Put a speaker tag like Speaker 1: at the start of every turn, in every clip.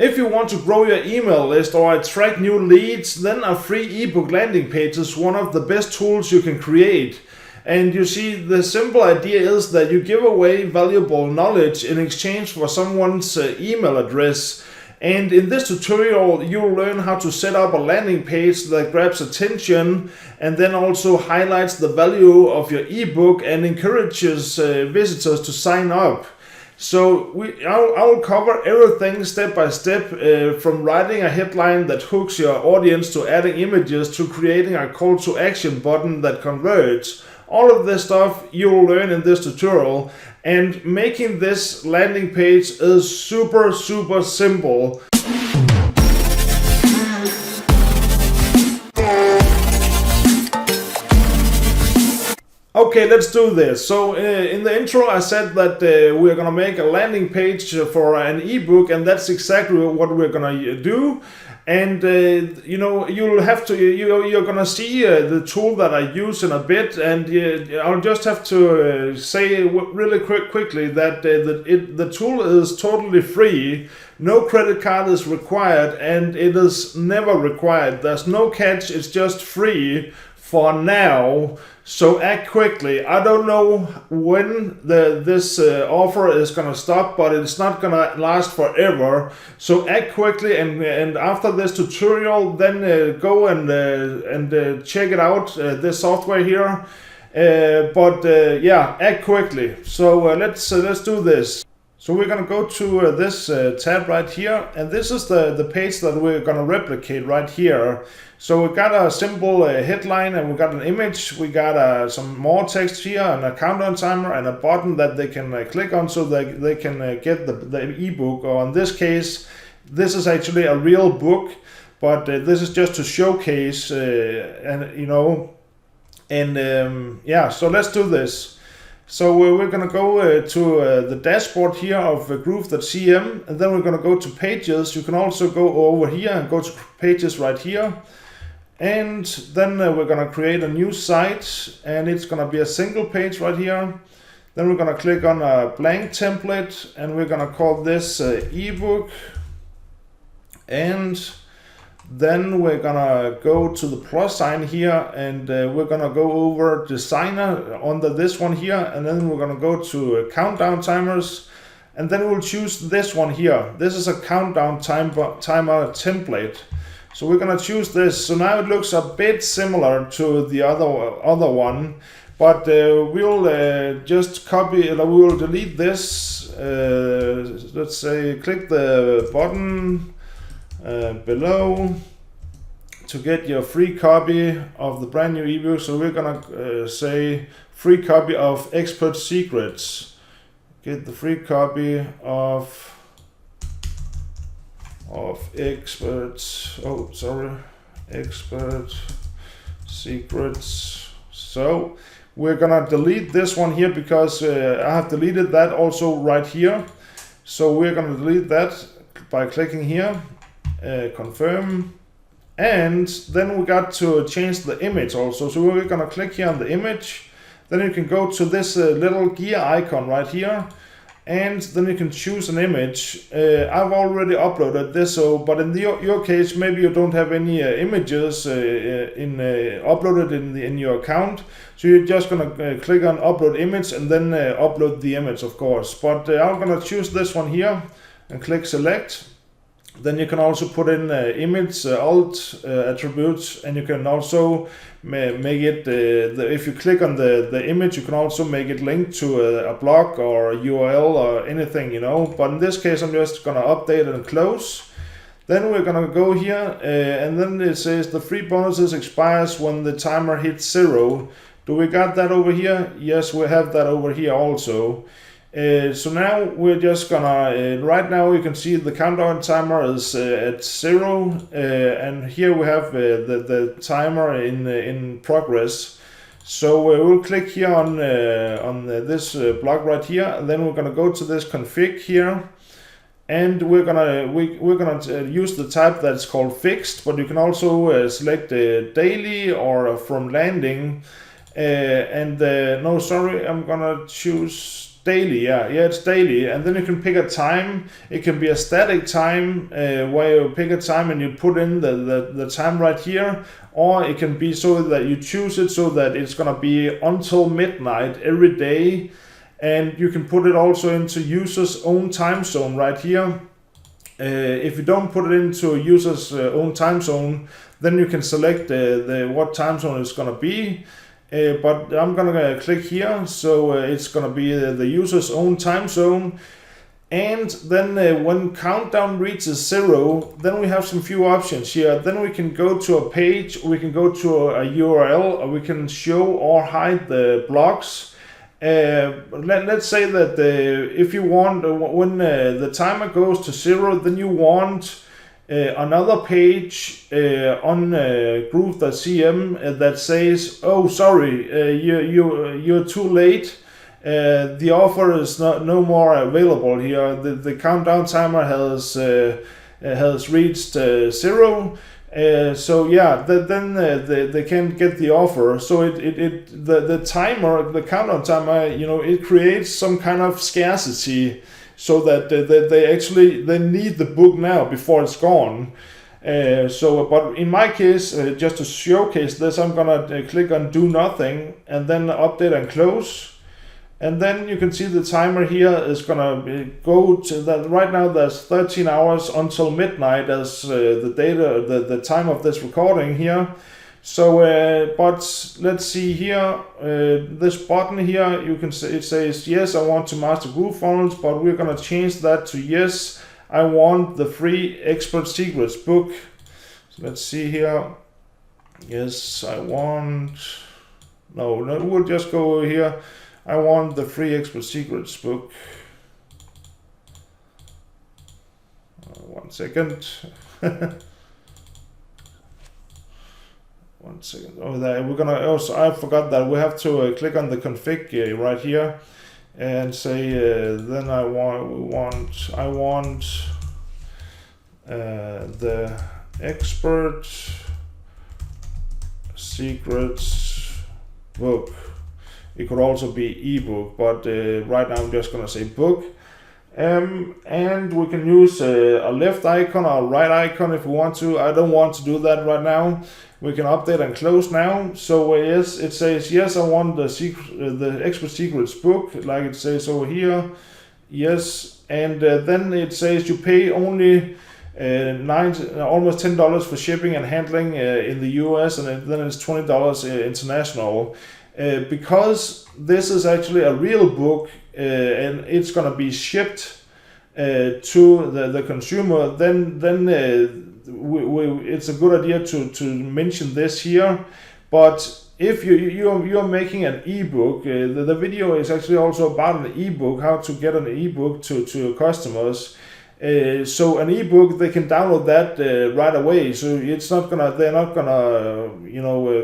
Speaker 1: If you want to grow your email list or attract new leads, then a free ebook landing page is one of the best tools you can create. And you see, the simple idea is that you give away valuable knowledge in exchange for someone's email address. And in this tutorial, you'll learn how to set up a landing page that grabs attention and then also highlights the value of your ebook and encourages visitors to sign up. So I'll cover everything step by step, from writing a headline that hooks your audience to adding images to creating a call to action button that converts. All of this stuff you'll learn in this tutorial, and making this landing page is super simple. Okay, let's do this. So in the intro I said that we're gonna make a landing page for an ebook, and that's exactly what we're gonna do. And you're gonna see the tool that I use in a bit, and I'll just have to say really quickly that the tool is totally free. No credit card is required, and it is never required. There's no catch. It's just free for now. So act quickly. I don't know when this offer is gonna stop, but it's not gonna last forever. So act quickly, and after this tutorial, then go and check it out. This software here. Yeah, act quickly. So let's do this. So we're gonna go to this tab right here, and this is the page that we're gonna replicate right here. So we got a simple headline, and we got an image, we got some more text here, and a countdown timer, and a button that they can click on so that they can get the ebook. Or in this case, this is actually a real book, but this is just to showcase, yeah, so let's do this. So we're going to go to the dashboard here of Groove.cm, and then we're going to go to pages. You can also go over here and go to pages right here. And then we're going to create a new site, and it's going to be a single page right here. Then we're going to click on a blank template, and we're going to call this ebook. And then we're gonna go to the plus sign here, and we're gonna go over designer under this one here, and then we're gonna go to countdown timers, and then we'll choose this one here. This is a countdown timer template. So we're gonna choose this. So now it looks a bit similar to the other one, but we'll just copy. We will delete this. Let's say click the button below to get your free copy of the brand new ebook. So we're gonna say free copy of Expert Secrets. Get the free copy of Expert Secrets. So we're gonna delete this one here because I have deleted that also right here. So we're gonna delete that by clicking here. Confirm, and then we got to change the image also. So we're gonna click here on the image, then you can go to this little gear icon right here, and then you can choose an image. I've already uploaded this, but in your case maybe you don't have any images uploaded in your account, so you're just gonna click on upload image and then upload the image, of course. But I'm gonna choose this one here and click select. Then you can also put in image alt attributes, and you can also make it, if you click on the image, you can also make it link to a blog or a URL or anything, But in this case, I'm just going to update and close. Then we're going to go here, and then it says the free bonuses expires when the timer hits 0. Do we got that over here? Yes, we have that over here also. So now we're just gonna, right now you can see the countdown timer is at 0, and here we have the timer in progress. So we'll click here on this block right here, and then we're gonna go to this config here, and we're gonna use the type that's called fixed, but you can also select daily or from landing. I'm gonna choose daily, yeah, it's daily. And then you can pick a time. It can be a static time where you pick a time and you put in the time right here, or it can be so that you choose it so that it's gonna be until midnight every day. And you can put it also into user's own time zone right here. If you don't put it into user's own time zone, then you can select what time zone it's gonna be. But I'm gonna click here, so it's gonna be the user's own time zone. And then when countdown reaches 0, then we have some few options here. Then we can go to a page, we can go to a URL, or we can show or hide the blocks. Let's say that if you want, when the timer goes to 0, then you want another page on groove.cm that says, oh sorry, you're too late, the offer is no more available here, the countdown timer has reached 0. So yeah, then they can get the offer. So the timer, the countdown timer, it creates some kind of scarcity, so that they need the book now before it's gone. But in my case, just to showcase this, I'm gonna click on do nothing and then update and close. And then you can see the timer here is gonna go to that. Right now there's 13 hours until midnight as the time of this recording here. So, but let's see here, this button here, you can say, it says, yes, I want to master ClickFunnels, but we're gonna change that to yes, I want the free expert secrets book. So let's see here. Yes, I want, no, we'll just go over here. I want the free expert secrets book. 1 second. 1 second. Oh, there we're gonna. Also, I forgot that we have to click on the config right here and say. Then I want the expert secrets book. It could also be ebook, but right now I'm just gonna say book. And we can use a left icon or a right icon if we want to. I don't want to do that right now. We can update and close now. So yes, it says yes, I want the expert secrets book, like it says over here. Yes, and then it says you pay only almost $10 for shipping and handling in the US, and then it's $20 international. Because this is actually a real book and it's gonna be shipped to the consumer, then it's a good idea to mention this here. But if you're making an ebook, the video is actually also about an ebook, how to get an ebook to your customers. So an ebook, they can download that right away. So it's not gonna, they're not gonna,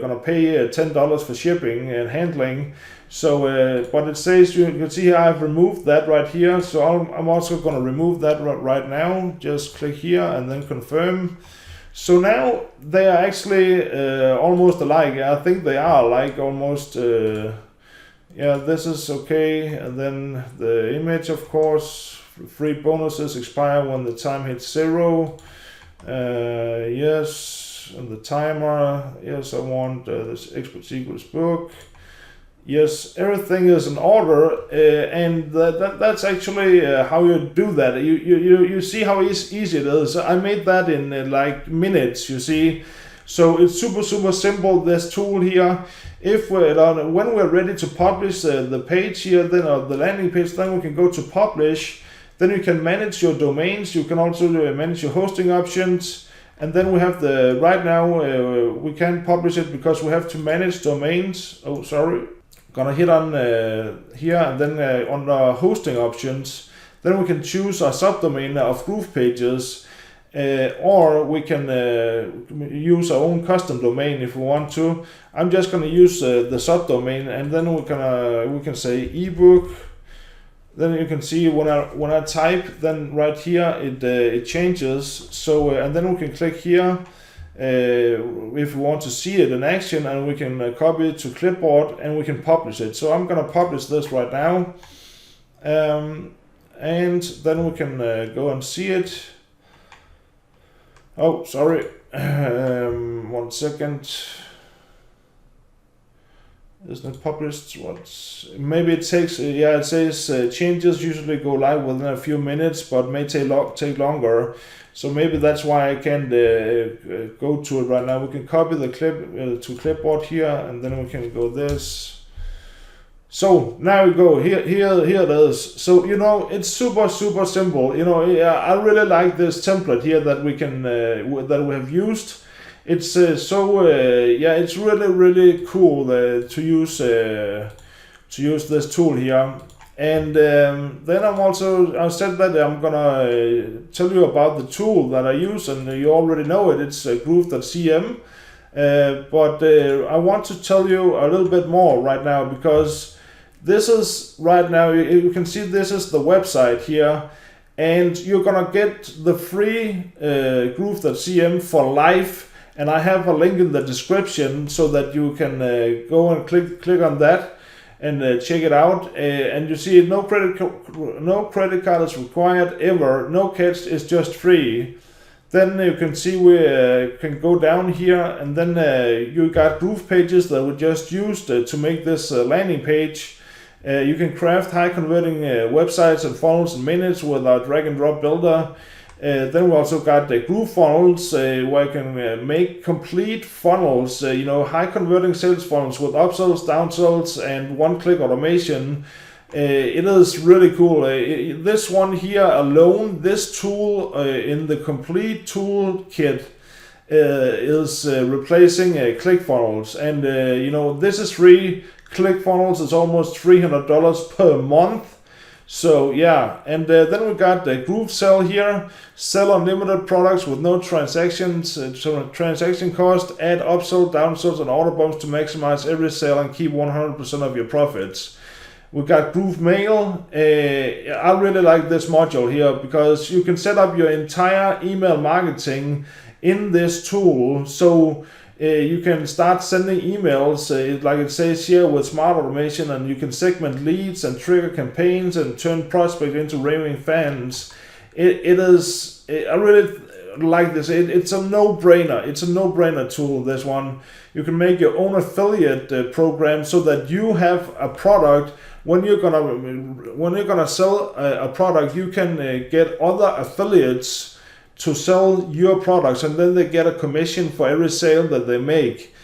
Speaker 1: gonna pay $10 for shipping and handling. So, but it says, you can see here I've removed that right here. So I'm also gonna remove that right now. Just click here and then confirm. So now they are actually almost alike. I think they are alike almost. Yeah, this is okay. And then the image, of course. Free bonuses expire when the time hits 0. Yes, and the timer. Yes, I want this expert secrets book. Yes, everything is in order, and that's actually how you do that. You see how easy it is. I made that in like minutes. You see, so it's super simple. This tool here. If when we're ready to publish the page here, then the landing page, then we can go to publish. Then you can manage your domains. You can also manage your hosting options. And then we have right now, we can't publish it because we have to manage domains. Oh, sorry. Gonna hit on here and then on the hosting options. Then we can choose a subdomain of Groove Pages, or we can use our own custom domain if we want to. I'm just gonna use the subdomain, and then we can say ebook. Then you can see when I type, then right here it changes. So and then we can click here if we want to see it in action, and we can copy it to clipboard and we can publish it. So I'm gonna publish this right now, And then we can go and see it. Oh, sorry. 1 second. Isn't it published? Maybe it takes, yeah, it says changes usually go live within a few minutes, but may take longer. So maybe that's why I can't go to it right now. We can copy the clip to clipboard here, and then we can go this. So now we go here it is. So it's super simple. I really like this template here that we can that we have used. It's it's really cool to use this tool here. And then I said that I'm gonna tell you about the tool that I use, and you already know it. It's groove.cm, but I want to tell you a little bit more right now, because this is right now, you can see this is the website here, and you're gonna get the free groove.cm for life, and I have a link in the description so that you can go and click on that and check it out. And you see no credit card is required ever, no catch, is just free. Then you can see we can go down here, and then you got groove pages that we just used to make this landing page. You can craft high converting websites and funnels in minutes with our drag and drop builder. Then we also got the groove funnels where you can make complete funnels, high converting sales funnels with upsells, downsells, and one-click automation. It is really cool. This one here alone, this tool in the complete toolkit is replacing ClickFunnels, and this is free. ClickFunnels is almost $300 per month. So yeah, and then we got the Groove Sell here. Sell unlimited products with no transactions, transaction cost. Add upsell, downsells, and order bumps to maximize every sale and keep 100% of your profits. We got Groove Mail. I really like this module here because you can set up your entire email marketing in this tool. So you can start sending emails, like it says here, with smart automation, and you can segment leads and trigger campaigns and turn prospects into raving fans. I really like this. It's a no-brainer. It's a no-brainer tool, this one. You can make your own affiliate program so that you have a product. When you're gonna sell a product, you can get other affiliates to sell your products, and then they get a commission for every sale that they make.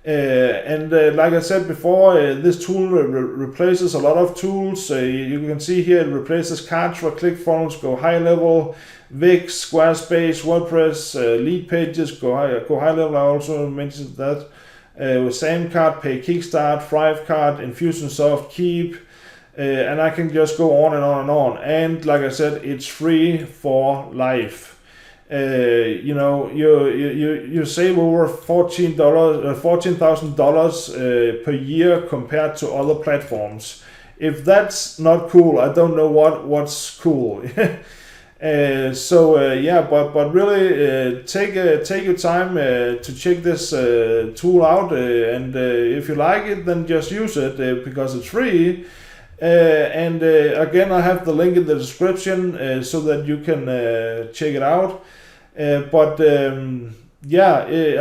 Speaker 1: Like I said before, this tool replaces a lot of tools. You can see here it replaces Kartra, ClickFunnels, Go High Level, Wix, Squarespace, WordPress, Lead Pages, Go High Level. I also mentioned that. With Samcart, Pay Kickstart, Thrivecart, Infusionsoft, Keep, and I can just go on and on and on. And like I said, it's free for life. You save over $14,000 per year compared to other platforms. If that's not cool, I don't know what's cool. But really take your time to check this tool out, and if you like it, then just use it because it's free. Again, I have the link in the description so that you can check it out. I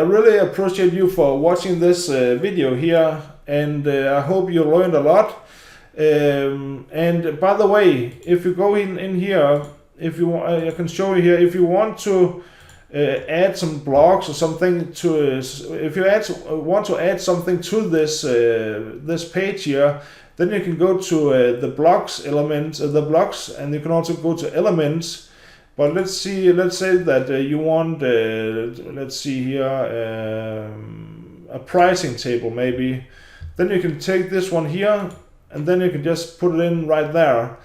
Speaker 1: really appreciate you for watching this video here, and I hope you learned a lot. And by the way, if you go in here, if you I can show you here, if you want to add some blogs or something to, if you want to add something to this page here, then you can go to the blogs element, and you can also go to elements. But let's say that you want, let's see here, a pricing table maybe. Then you can take this one here, and then you can just put it in right there.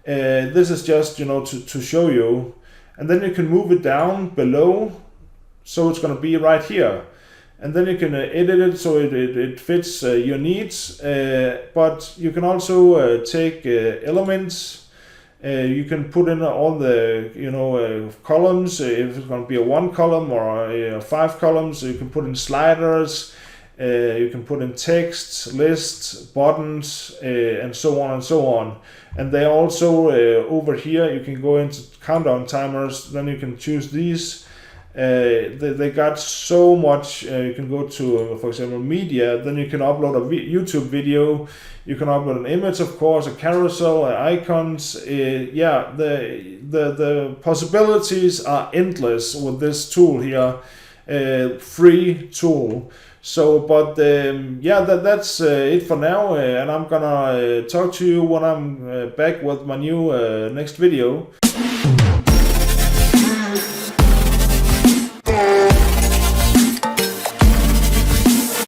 Speaker 1: This is just, to show you. And then you can move it down below, so it's going to be right here. And then you can edit it so it fits your needs. But you can also take elements. You can put in all the columns, if it's going to be a 1 column or 5 columns. You can put in sliders, you can put in text, lists, buttons, and so on and so on. And they also over here you can go into countdown timers, then you can choose these. They got so much. You can go to, for example, media, then you can upload a YouTube video, you can upload an image, of course, a carousel, icons. Yeah, the possibilities are endless with this tool here, free tool. So, but yeah, that's it for now, and I'm gonna talk to you when I'm back with my new next video.